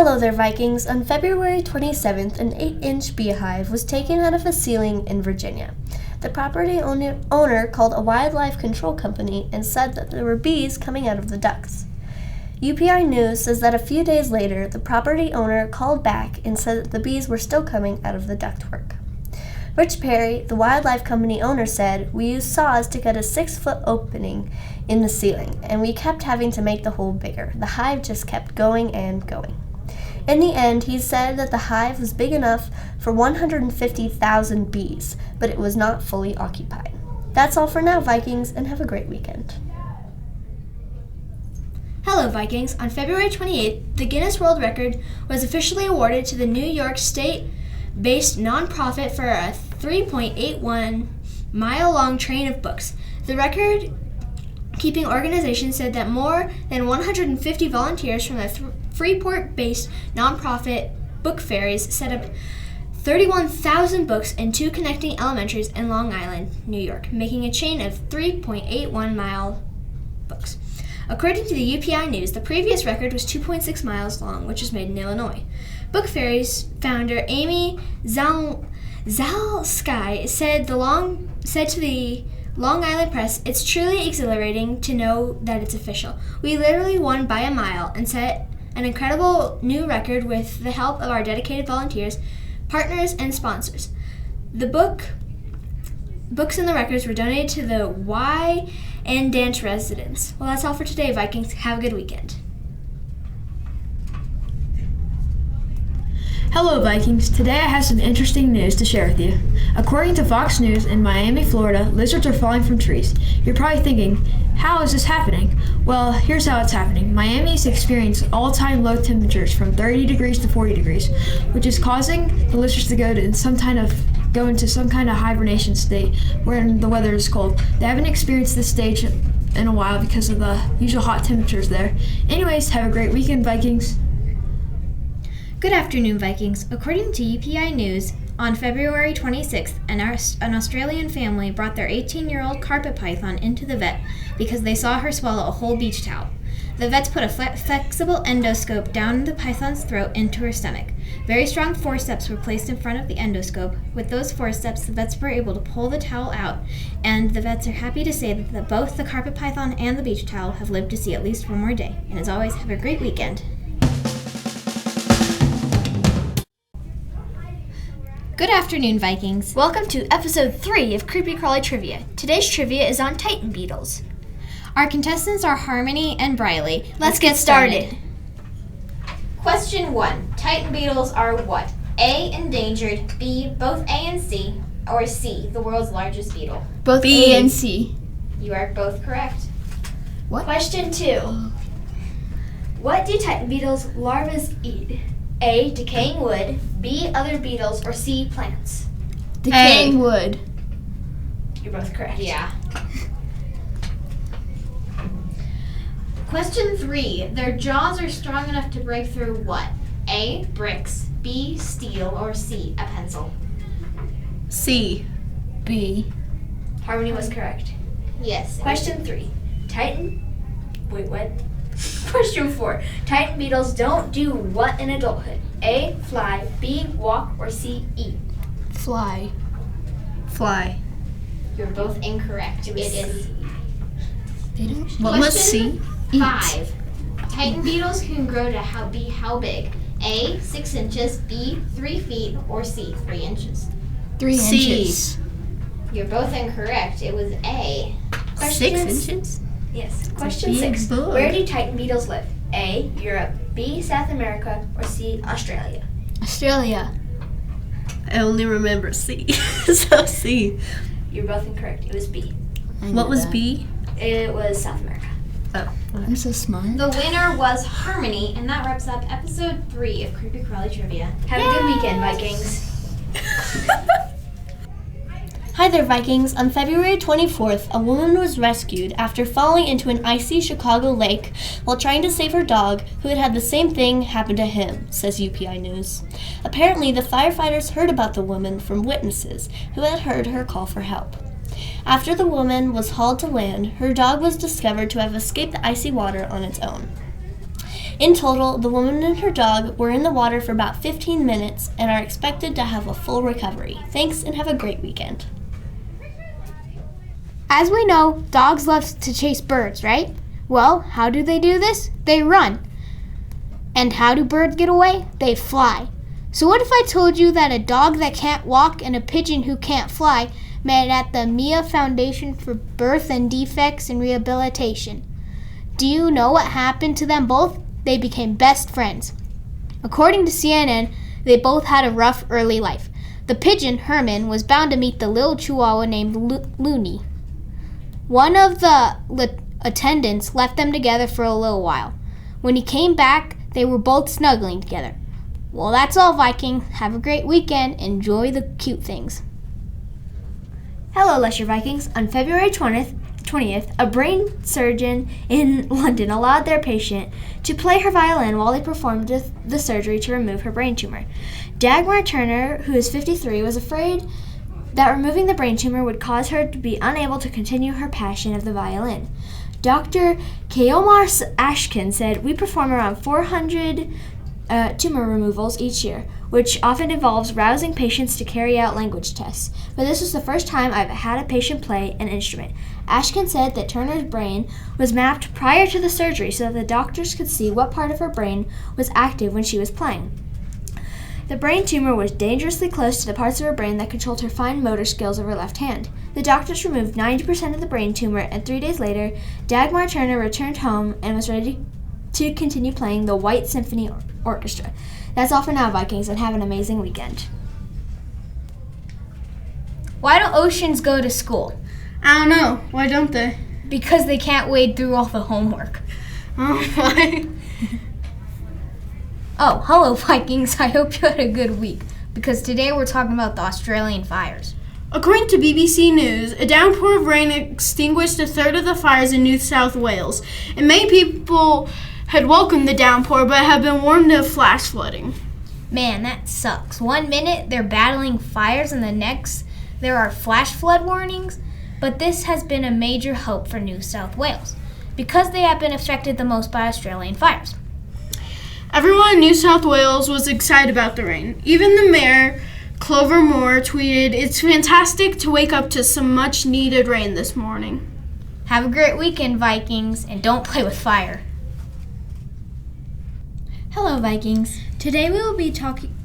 Hello there, Vikings. On February 27th, an 8-inch beehive was taken out of a ceiling in Virginia. The property owner called a wildlife control company and said that there were bees coming out of the ducts. UPI News says that a few days later, the property owner called back and said that the bees were still coming out of the ductwork. Rich Perry, the wildlife company owner, said, "We used saws to cut a 6-foot opening in the ceiling, and we kept having to make the hole bigger. The hive just kept going and going." In the end, he said that the hive was big enough for 150,000 bees, but it was not fully occupied. That's all for now, Vikings, and have a great weekend. Hello, Vikings. On February 28th, the Guinness World Record was officially awarded to the New York State-based nonprofit for a 3.81-mile-long train of books. The record-keeping organization said that more than 150 volunteers from the Freeport-based nonprofit Book Fairies set up 31,000 books in 2 connecting elementaries in Long Island, New York, making a chain of 3.81-mile books. According to the UPI News, the previous record was 2.6 miles long, which was made in Illinois. Book Fairies founder Amy Zalsky said to the Long Island Press, "It's truly exhilarating to know that it's official. We literally won by a mile and set an incredible new record with the help of our dedicated volunteers, partners, and sponsors. The books and the records were donated to the Y and Dance residents." Well, that's all for today, Vikings. Have a good weekend. Hello, Vikings. Today I have some interesting news to share with you. According to Fox News, in Miami, Florida, lizards are falling from trees. You're probably thinking, how is this happening? Well, here's how it's happening. Miami's experienced all-time low temperatures from 30 degrees to 40 degrees, which is causing the lizards to go into some kind of hibernation state where the weather is cold. They haven't experienced this stage in a while because of the usual hot temperatures there. Anyways, have a great weekend, Vikings. Good afternoon, Vikings. According to UPI News, on February 26th, an Australian family brought their 18-year-old carpet python into the vet because they saw her swallow a whole beach towel. The vets put a flexible endoscope down the python's throat into her stomach. Very strong forceps were placed in front of the endoscope. With those forceps, the vets were able to pull the towel out, and the vets are happy to say that both the carpet python and the beach towel have lived to see at least one more day. And as always, have a great weekend. Good afternoon, Vikings. Welcome to episode 3 of Creepy Crawly Trivia. Today's trivia is on Titan beetles. Our contestants are Harmony and Briley. Let's get started. Question 1. Titan beetles are what? A, endangered, B, both A and C, or C, the world's largest beetle? Both B. A and C. You are both correct. What? Question 2. What do Titan beetles' larvae eat? A, decaying wood, B, other beetles, or C, plants? Decaying wood. You're both correct. Yeah. Question 3. Their jaws are strong enough to break through what? A, bricks, B, steel, or C, a pencil? C. B. Harmony was correct. Yes. Question 3. Question 4. Titan beetles don't do what in adulthood? A, fly, B, walk, or C, eat? Fly. Fly. You're both incorrect. It is What was C? 5. Titan beetles can grow to be how big? A, 6 inches, B, 3 feet, or C, 3 inches? 3 C. inches. You're both incorrect. It was A. 6 inches? Yes. Question big 6. bug. Where do Titan beetles live? A, Europe, B, South America, or C, Australia? Australia. I only remember C. So C. You're both incorrect. It was B. What was B? It was South America. Oh. I'm so smart. The winner was Harmony, and that wraps up episode 3 of Creepy Crawly Trivia. Have a good weekend, Vikings. Hi there, Vikings. On February 24th, a woman was rescued after falling into an icy Chicago lake while trying to save her dog, who had had the same thing happen to him, says UPI News. Apparently, the firefighters heard about the woman from witnesses who had heard her call for help. After the woman was hauled to land, her dog was discovered to have escaped the icy water on its own. In total, the woman and her dog were in the water for about 15 minutes and are expected to have a full recovery. Thanks and have a great weekend. As we know, dogs love to chase birds, right? Well, how do they do this? They run. And how do birds get away? They fly. So what if I told you that a dog that can't walk and a pigeon who can't fly met at the MIA Foundation for Birth and Defects and Rehabilitation? Do you know what happened to them both? They became best friends. According to CNN, they both had a rough early life. The pigeon, Herman, was bound to meet the little chihuahua named Looney. One of the attendants left them together for a little while. When he came back, they were both snuggling together. Well, that's all, Vikings. Have a great weekend. Enjoy the cute things. Hello, LESHER Vikings. On February 20th, a brain surgeon in London allowed their patient to play her violin while they performed the surgery to remove her brain tumor. Dagmar Turner, who is 53, was afraid that removing the brain tumor would cause her to be unable to continue her passion of the violin. Dr. Keomar Ashkin said, "We perform around 400 tumor removals each year, which often involves rousing patients to carry out language tests. But this was the first time I've had a patient play an instrument." Ashkin said that Turner's brain was mapped prior to the surgery so that the doctors could see what part of her brain was active when she was playing. The brain tumor was dangerously close to the parts of her brain that controlled her fine motor skills of her left hand. The doctors removed 90% of the brain tumor, and 3 days later, Dagmar Turner returned home and was ready to continue playing the White Symphony Orchestra. That's all for now, Vikings, and have an amazing weekend. Why don't oceans go to school? I don't know. Why don't they? Because they can't wade through all the homework. Oh, why? Oh, hello, Vikings. I hope you had a good week, because today we're talking about the Australian fires. According to BBC News, a downpour of rain extinguished a third of the fires in New South Wales, and many people had welcomed the downpour but have been warned of flash flooding. Man, that sucks. 1 minute they're battling fires and the next there are flash flood warnings, but this has been a major hope for New South Wales because they have been affected the most by Australian fires. Everyone in New South Wales was excited about the rain. Even the mayor, Clover Moore, tweeted, "It's fantastic to wake up to some much-needed rain this morning." Have a great weekend, Vikings, and don't play with fire. Hello, Vikings. Today we will be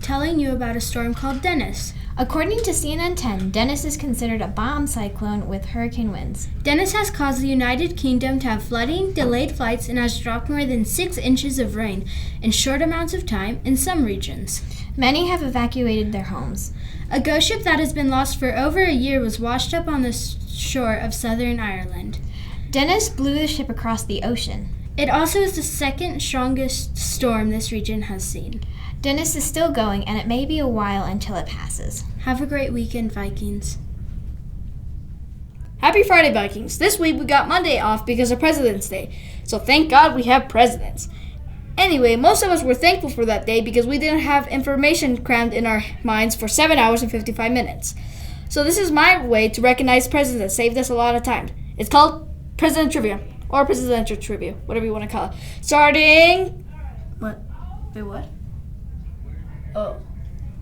telling you about a storm called Dennis. According to CNN 10, Dennis is considered a bomb cyclone with hurricane winds. Dennis has caused the United Kingdom to have flooding, delayed flights, and has dropped more than 6 inches of rain in short amounts of time in some regions. Many have evacuated their homes. A ghost ship that has been lost for over a year was washed up on the shore of southern Ireland. Dennis blew the ship across the ocean. It also is the second strongest storm this region has seen. Dennis is still going, and it may be a while until it passes. Have a great weekend, Vikings. Happy Friday, Vikings. This week we got Monday off because of President's Day, so thank God we have presidents. Anyway, most of us were thankful for that day because we didn't have information crammed in our minds for 7 hours and 55 minutes. So this is my way to recognize presidents that saved us a lot of time. It's called President Trivia, or Presidential Trivia, whatever you want to call it. Starting... What? Wait, what? Oh.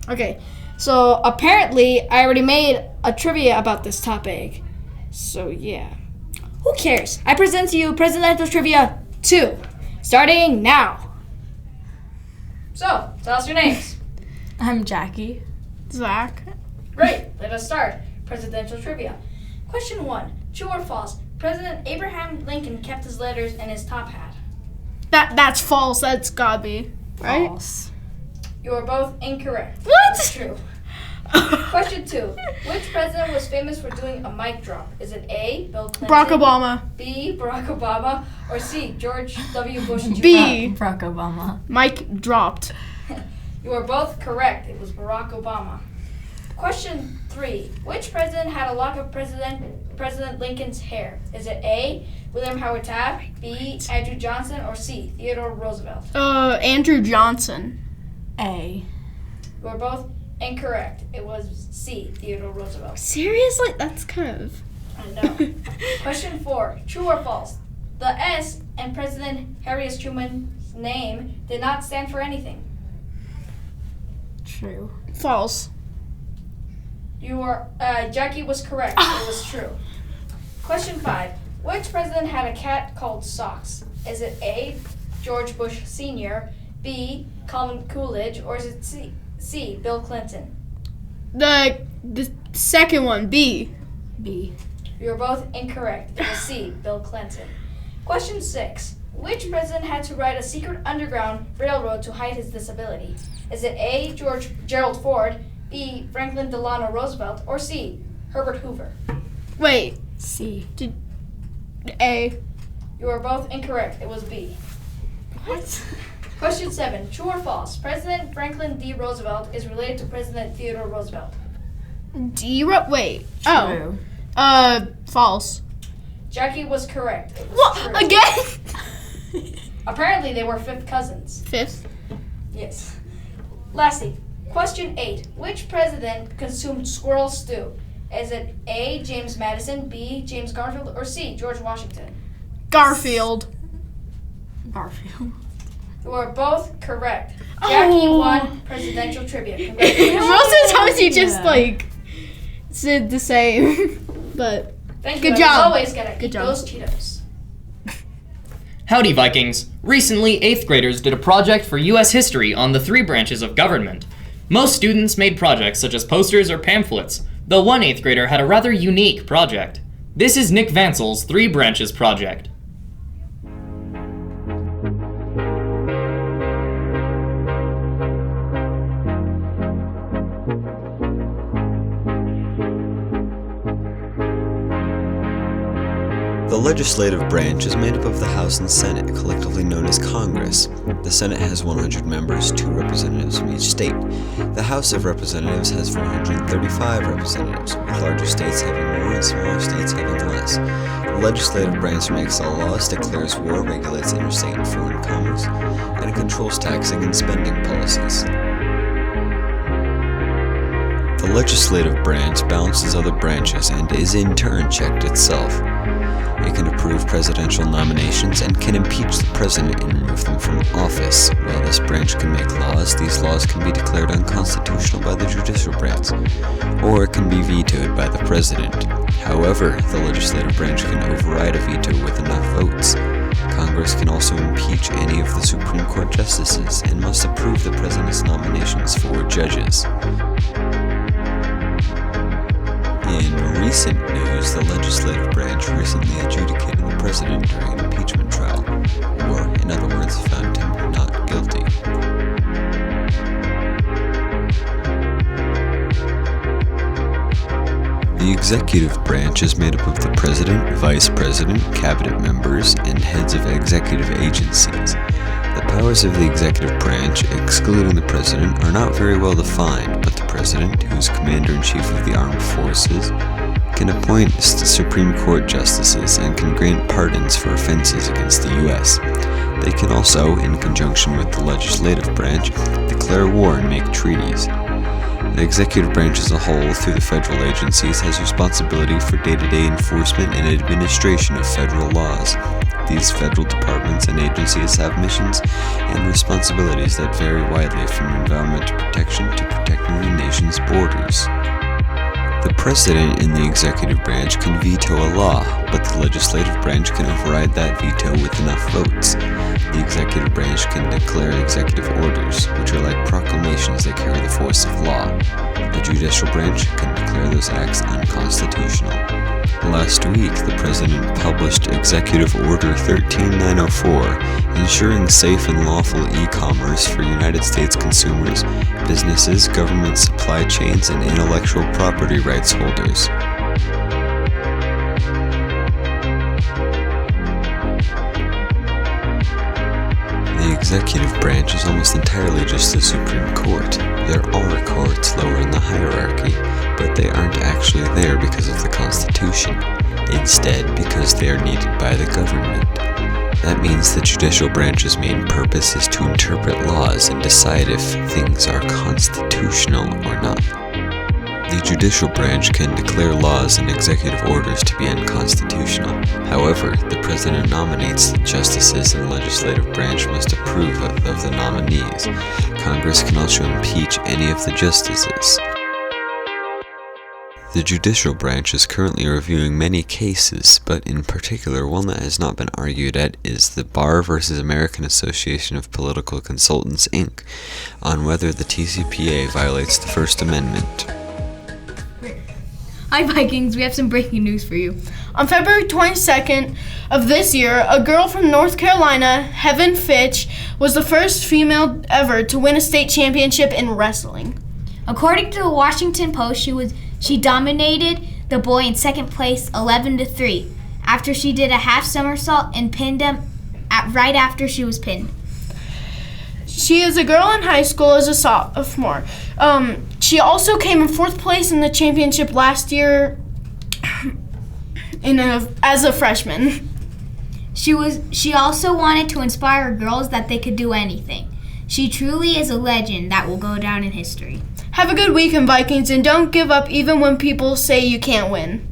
Okay, so apparently I already made a trivia about this topic. So yeah. Who cares? I present to you Presidential Trivia 2. Starting now. So, tell us your names. I'm Jackie. Zach. Great, let us start. Presidential Trivia. Question 1. True or false? President Abraham Lincoln kept his letters in his top hat. That's false. That's gotta be. Right? False. You are both incorrect. What? It's true. Question 2. Which president was famous for doing a mic drop? Is it A, Bill Clinton, Barack Obama. B, Barack Obama, or C, George W. Bush Jr.? B. Barack Obama. Mike dropped. You are both correct. It was Barack Obama. Question 3. Which president had a lock of President Lincoln's hair? Is it A, William Howard Taft, B, Andrew Johnson, or C, Theodore Roosevelt? Andrew Johnson. A. You are both incorrect. It was C, Theodore Roosevelt. Seriously? That's kind of... I know. Question 4. True or false? The S in President Harry S. Truman's name did not stand for anything. True. False. Jackie was correct. It was true. Question 5. Which president had a cat called Socks? Is it A, George Bush Sr., B, Calvin Coolidge, or is it C, Bill Clinton? The second one, B. B. You are both incorrect. It was C, Bill Clinton. Question 6. Which president had to ride a secret underground railroad to hide his disability? Is it A, Gerald Ford, B, Franklin Delano Roosevelt, or C, Herbert Hoover? Wait, C. A. You are both incorrect. It was B. What? Question 7. True or false? President Franklin D. Roosevelt is related to President Theodore Roosevelt. Wait. True. Oh. False. Jackie was correct. It was What? true. Again? Apparently, they were fifth cousins. Fifth. Yes. Lastly, question 8. Which president consumed squirrel stew? Is it A, James Madison, B, James Garfield, or C, George Washington? Garfield. Garfield. You are both correct. Jackie won presidential trivia. Congratulations. Most of the times you just Yeah. said the same. But Thank you. Good and job. As always, gotta Good eat job. those Cheetos. Howdy, Vikings! Recently, 8th graders did a project for U.S. history on the 3 branches of government. Most students made projects such as posters or pamphlets, though one 8th grader had a rather unique project. This is Nick Vansel's 3 branches project. The legislative branch is made up of the House and Senate, collectively known as Congress. The Senate has 100 members, 2 representatives from each state. The House of Representatives has 435 representatives, with larger states having more and smaller states having less. The legislative branch makes all laws, declares war, regulates interstate and foreign commerce, and controls taxing and spending policies. The legislative branch balances other branches and is in turn checked itself. It can approve presidential nominations and can impeach the president and remove them from office. While this branch can make laws, these laws can be declared unconstitutional by the judicial branch, or it can be vetoed by the president. However, the legislative branch can override a veto with enough votes. Congress can also impeach any of the Supreme Court justices and must approve the president's nominations for judges. In recent news, the legislative branch recently adjudicated the president during an impeachment trial, or, in other words, found him not guilty. The executive branch is made up of the president, vice president, cabinet members, and heads of executive agencies. The powers of the executive branch, excluding the president, are not very well defined, but the president, who is commander-in-chief of the armed forces, can appoint Supreme Court justices and can grant pardons for offenses against the U.S. They can also, in conjunction with the legislative branch, declare war and make treaties. The executive branch as a whole, through the federal agencies, has responsibility for day-to-day enforcement and administration of federal laws. These federal departments and agencies have missions and responsibilities that vary widely from environmental protection to protecting the nation's borders. The president in the executive branch can veto a law, but the legislative branch can override that veto with enough votes. The executive branch can declare executive orders, which are like proclamations that carry the force of law. The judicial branch can declare those acts unconstitutional. Last week, the President published Executive Order 13904, ensuring safe and lawful e-commerce for United States consumers, businesses, government supply chains, and intellectual property rights holders. The executive branch is almost entirely just the Supreme Court. There are courts lower in the hierarchy, but they aren't actually there because of the Constitution. Instead, because they are needed by the government. That means the judicial branch's main purpose is to interpret laws and decide if things are constitutional or not. The judicial branch can declare laws and executive orders to be unconstitutional. However, the president nominates the justices and the legislative branch must approve of the nominees. Congress can also impeach any of the justices. The judicial branch is currently reviewing many cases, but in particular one that has not been argued at is the Bar versus American Association of Political Consultants, Inc., on whether the TCPA violates the First Amendment. Hi Vikings, we have some breaking news for you. On February 22nd of this year, a girl from North Carolina, Heaven Fitch, was the first female ever to win a state championship in wrestling. According to the Washington Post, she dominated the boy in second place 11-3 after she did a half somersault and pinned him right after she was pinned. She is a girl in high school as a sophomore. She also came in fourth place in the championship last year as a freshman. She also wanted to inspire girls that they could do anything. She truly is a legend that will go down in history. Have a good weekend, Vikings, and don't give up even when people say you can't win.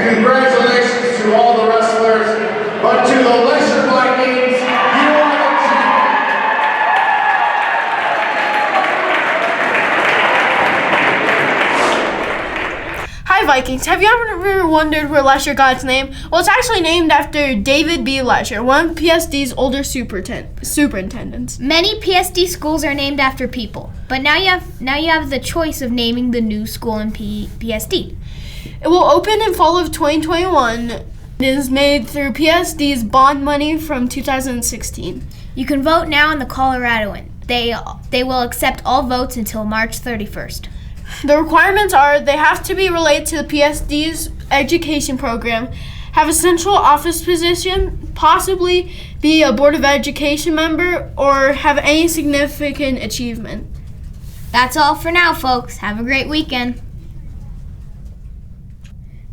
And congratulations to all the wrestlers, but to the LESHER Vikings, you are the champions. Hi Vikings, have you ever wondered where LESHER got its name? Well, it's actually named after David B. LESHER, one of PSD's older superintendents. Many PSD schools are named after people, but now you have the choice of naming the new school in PSD. It will open in fall of 2021. It is made through PSD's bond money from 2016. You can vote now in the Coloradoan. They will accept all votes until March 31st. The requirements are they have to be related to the PSD's education program, have a central office position, possibly be a Board of Education member, or have any significant achievement. That's all for now, folks. Have a great weekend.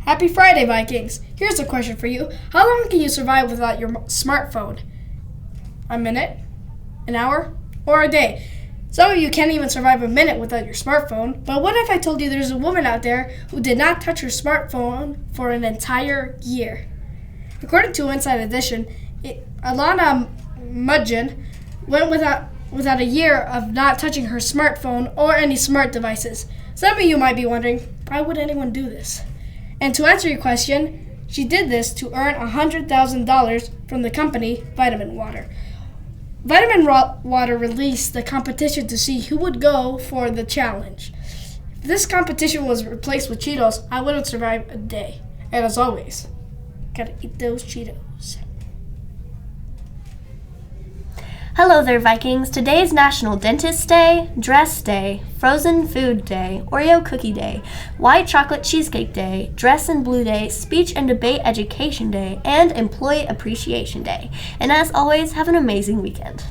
Happy Friday, Vikings. Here's a question for you. How long can you survive without your smartphone? A minute? An hour? Or a day? Some of you can't even survive a minute without your smartphone, but what if I told you there's a woman out there who did not touch her smartphone for an entire year? According to Inside Edition, Alana Mudgeon went without a year of not touching her smartphone or any smart devices. Some of you might be wondering, why would anyone do this? And to answer your question, she did this to earn $100,000 from the company Vitamin Water. Vitamin Water released the competition to see who would go for the challenge. If this competition was replaced with Cheetos, I wouldn't survive a day. And as always, gotta eat those Cheetos. Hello there, Vikings. Today is National Dentist Day, Dress Day, Frozen Food Day, Oreo Cookie Day, White Chocolate Cheesecake Day, Dress in Blue Day, Speech and Debate Education Day, and Employee Appreciation Day. And as always, have an amazing weekend.